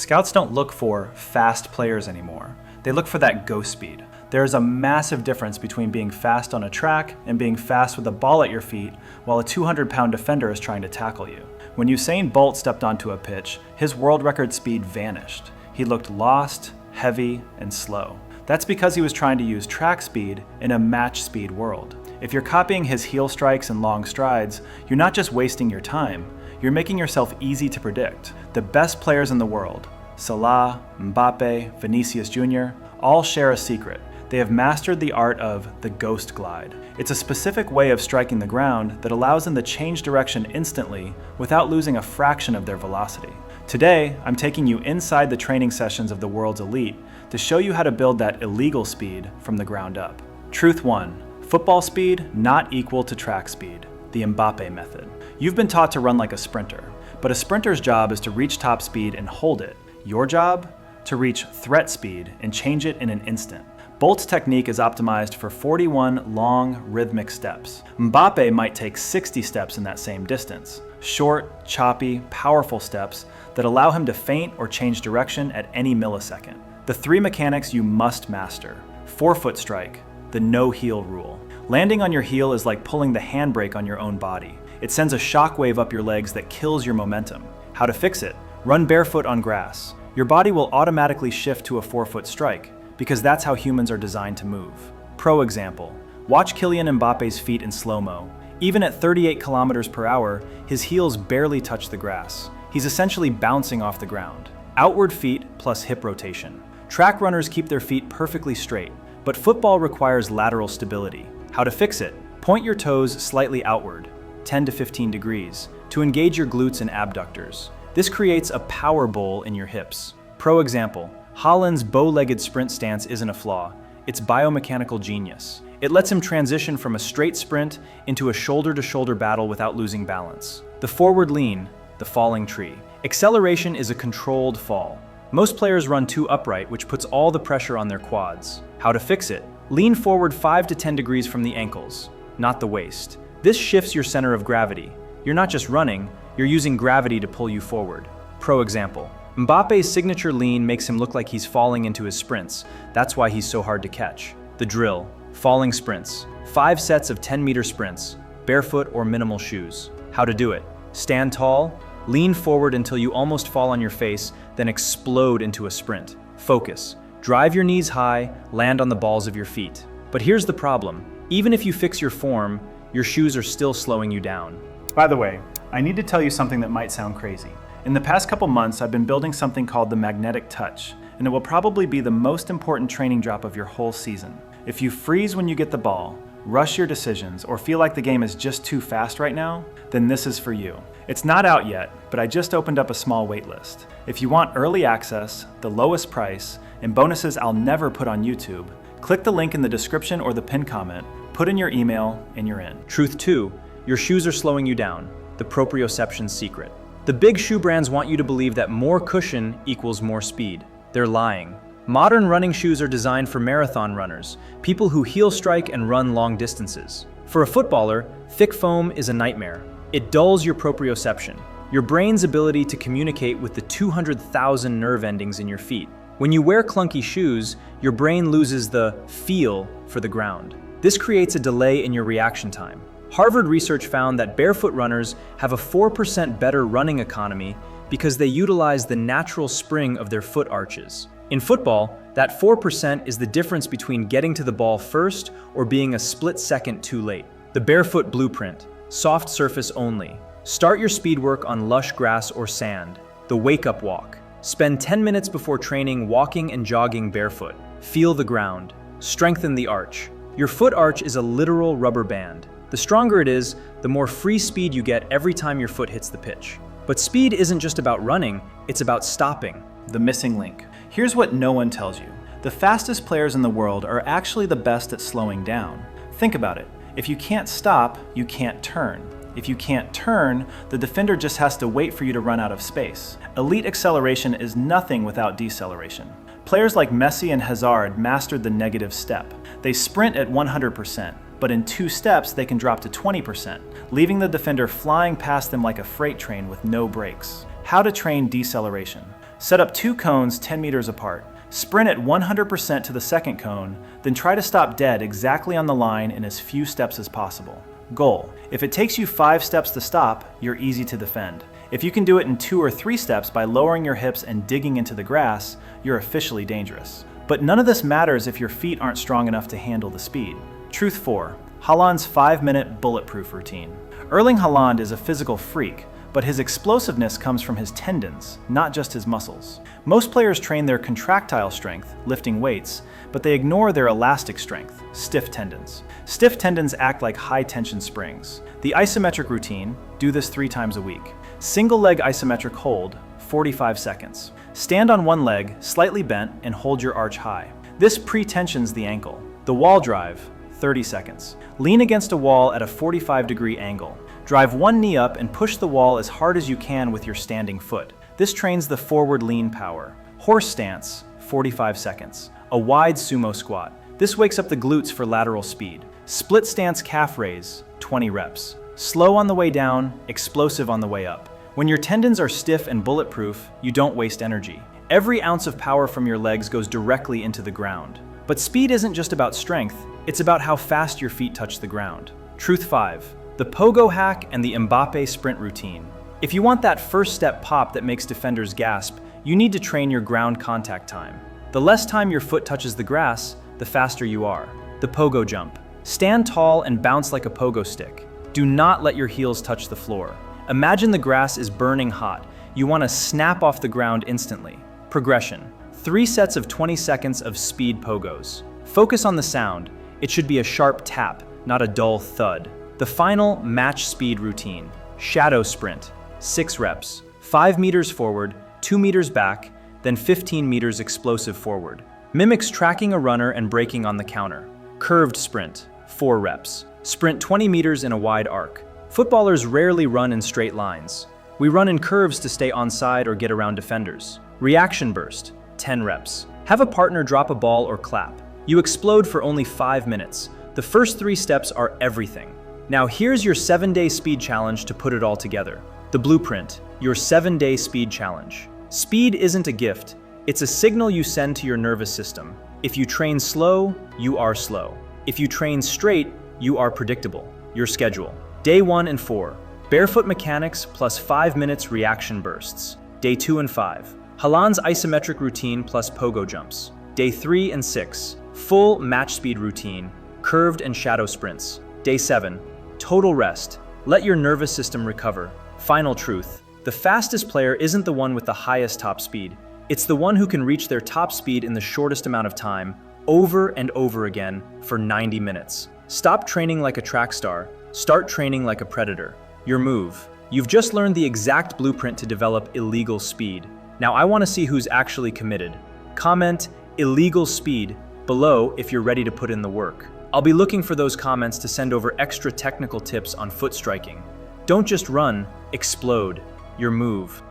Scouts don't look for fast players anymore. They look for that go speed. There is a massive difference between being fast on a track and being fast with a ball at your feet while a 200-pound defender is trying to tackle you. When Usain Bolt stepped onto a pitch, his world record speed vanished. He looked lost, heavy, and slow. That's because he was trying to use track speed in a match speed world. If you're copying his heel strikes and long strides, you're not just wasting your time, you're making yourself easy to predict. The best players in the world, Salah, Mbappe, Vinicius Jr., all share a secret. They have mastered the art of the ghost glide. It's a specific way of striking the ground that allows them to change direction instantly without losing a fraction of their velocity. Today, I'm taking you inside the training sessions of the world's elite to show you how to build that illegal speed from the ground up. Truth 1. Football speed not equal to track speed. The Mbappe method. You've been taught to run like a sprinter, but a sprinter's job is to reach top speed and hold it. Your job? To reach threat speed and change it in an instant. Bolt's technique is optimized for 41 long, rhythmic steps. Mbappe might take 60 steps in that same distance. Short, choppy, powerful steps that allow him to feint or change direction at any millisecond. The 3 mechanics you must master. Forefoot strike, the no-heel rule. Landing on your heel is like pulling the handbrake on your own body. It sends a shockwave up your legs that kills your momentum. How to fix it? Run barefoot on grass. Your body will automatically shift to a forefoot strike, because that's how humans are designed to move. Pro example, watch Kylian Mbappe's feet in slow-mo. Even at 38 kilometers per hour, his heels barely touch the grass. He's essentially bouncing off the ground. Outward feet plus hip rotation. Track runners keep their feet perfectly straight, but football requires lateral stability. How to fix it? Point your toes slightly outward, 10 to 15 degrees, to engage your glutes and abductors. This creates a power bowl in your hips. Pro example, Haaland's bow-legged sprint stance isn't a flaw, it's biomechanical genius. It lets him transition from a straight sprint into a shoulder-to-shoulder battle without losing balance. The forward lean, the falling tree. Acceleration is a controlled fall. Most players run too upright, which puts all the pressure on their quads. How to fix it? Lean forward 5 to 10 degrees from the ankles, not the waist. This shifts your center of gravity. You're not just running, you're using gravity to pull you forward. Pro example, Mbappe's signature lean makes him look like he's falling into his sprints. That's why he's so hard to catch. The drill, falling sprints. 5 sets of 10-meter sprints, barefoot or minimal shoes. How to do it? Stand tall, lean forward until you almost fall on your face, then explode into a sprint. Focus. Drive your knees high, land on the balls of your feet. But here's the problem. Even if you fix your form, your shoes are still slowing you down. By the way, I need to tell you something that might sound crazy. In the past couple months, I've been building something called the magnetic touch, and it will probably be the most important training drop of your whole season. If you freeze when you get the ball, rush your decisions, or feel like the game is just too fast right now, then this is for you. It's not out yet, but I just opened up a small waitlist. If you want early access, the lowest price, and bonuses I'll never put on YouTube, click the link in the description or the pinned comment, put in your email, and you're in. Truth 2, your shoes are slowing you down. The Proprioception secret. The big shoe brands want you to believe that more cushion equals more speed. They're lying. Modern running shoes are designed for marathon runners, people who heel strike and run long distances. For a footballer, thick foam is a nightmare. It dulls your proprioception, your brain's ability to communicate with the 200,000 nerve endings in your feet. When you wear clunky shoes, your brain loses the feel for the ground. This creates a delay in your reaction time. Harvard research found that barefoot runners have a 4% better running economy because they utilize the natural spring of their foot arches. In football, that 4% is the difference between getting to the ball first or being a split second too late. The barefoot blueprint, soft surface only. Start your speed work on lush grass or sand. The wake-up walk. Spend 10 minutes before training walking and jogging barefoot. Feel the ground. Strengthen the arch. Your foot arch is a literal rubber band. The stronger it is, the more free speed you get every time your foot hits the pitch. But speed isn't just about running, it's about stopping. The missing link. Here's what no one tells you. The fastest players in the world are actually the best at slowing down. Think about it. If you can't stop, you can't turn. If you can't turn, the defender just has to wait for you to run out of space. Elite acceleration is nothing without deceleration. Players like Messi and Hazard mastered the negative step. They sprint at 100%. But in 2 steps, they can drop to 20%, leaving the defender flying past them like a freight train with no brakes. How to train deceleration. Set up 2 cones 10 meters apart. Sprint at 100% to the second cone, then try to stop dead exactly on the line in as few steps as possible. Goal: if it takes you 5 steps to stop, you're easy to defend. If you can do it in 2 or 3 steps by lowering your hips and digging into the grass, you're officially dangerous. But none of this matters if your feet aren't strong enough to handle the speed. Truth 4. Haaland's 5-minute bulletproof routine. Erling Haaland is a physical freak, but his explosiveness comes from his tendons, not just his muscles. Most players train their contractile strength, lifting weights, but they ignore their elastic strength, stiff tendons. Stiff tendons act like high-tension springs. The isometric routine, do this 3 times a week. Single leg isometric hold, 45 seconds. Stand on one leg, slightly bent, and hold your arch high. This pre-tensions the ankle. The wall drive, 30 seconds. Lean against a wall at a 45-degree angle. Drive one knee up and push the wall as hard as you can with your standing foot. This trains the forward lean power. Horse stance, 45 seconds. A wide sumo squat. This wakes up the glutes for lateral speed. Split stance calf raise, 20 reps. Slow on the way down, explosive on the way up. When your tendons are stiff and bulletproof, you don't waste energy. Every ounce of power from your legs goes directly into the ground. But speed isn't just about strength, it's about how fast your feet touch the ground. Truth 5. The Pogo hack and the Mbappe sprint routine. If you want that first step pop that makes defenders gasp, you need to train your ground contact time. The less time your foot touches the grass, the faster you are. The Pogo jump. Stand tall and bounce like a pogo stick. Do not let your heels touch the floor. Imagine the grass is burning hot. You want to snap off the ground instantly. Progression. 3 sets of 20 seconds of speed pogos. Focus on the sound. It should be a sharp tap, not a dull thud. The final match speed routine. Shadow sprint. 6 reps. 5 meters forward, 2 meters back, then 15 meters explosive forward. Mimics tracking a runner and braking on the counter. Curved sprint. 4 reps. Sprint 20 meters in a wide arc. Footballers rarely run in straight lines. We run in curves to stay onside or get around defenders. Reaction burst. 10 reps. Have a partner drop a ball or clap. You explode for only 5 minutes. The first 3 steps are everything. Now here's your 7-day speed challenge to put it all together. The blueprint, your 7-day speed challenge. Speed isn't a gift, it's a signal you send to your nervous system. If you train slow, you are slow. If you train straight, you are predictable. Your schedule. Day 1 and 4, barefoot mechanics plus 5 minutes reaction bursts. Day 2 and 5, Haaland's isometric routine plus pogo jumps. Day 3 and 6, full match speed routine, curved and shadow sprints. Day 7, total rest. Let your nervous system recover. Final truth. The fastest player isn't the one with the highest top speed. It's the one who can reach their top speed in the shortest amount of time, over and over again, for 90 minutes. Stop training like a track star. Start training like a predator. Your move. You've just learned the exact blueprint to develop illegal speed. Now I want to see who's actually committed. Comment illegal speed below if you're ready to put in the work. I'll be looking for those comments to send over extra technical tips on foot striking. Don't just run, explode. Your move.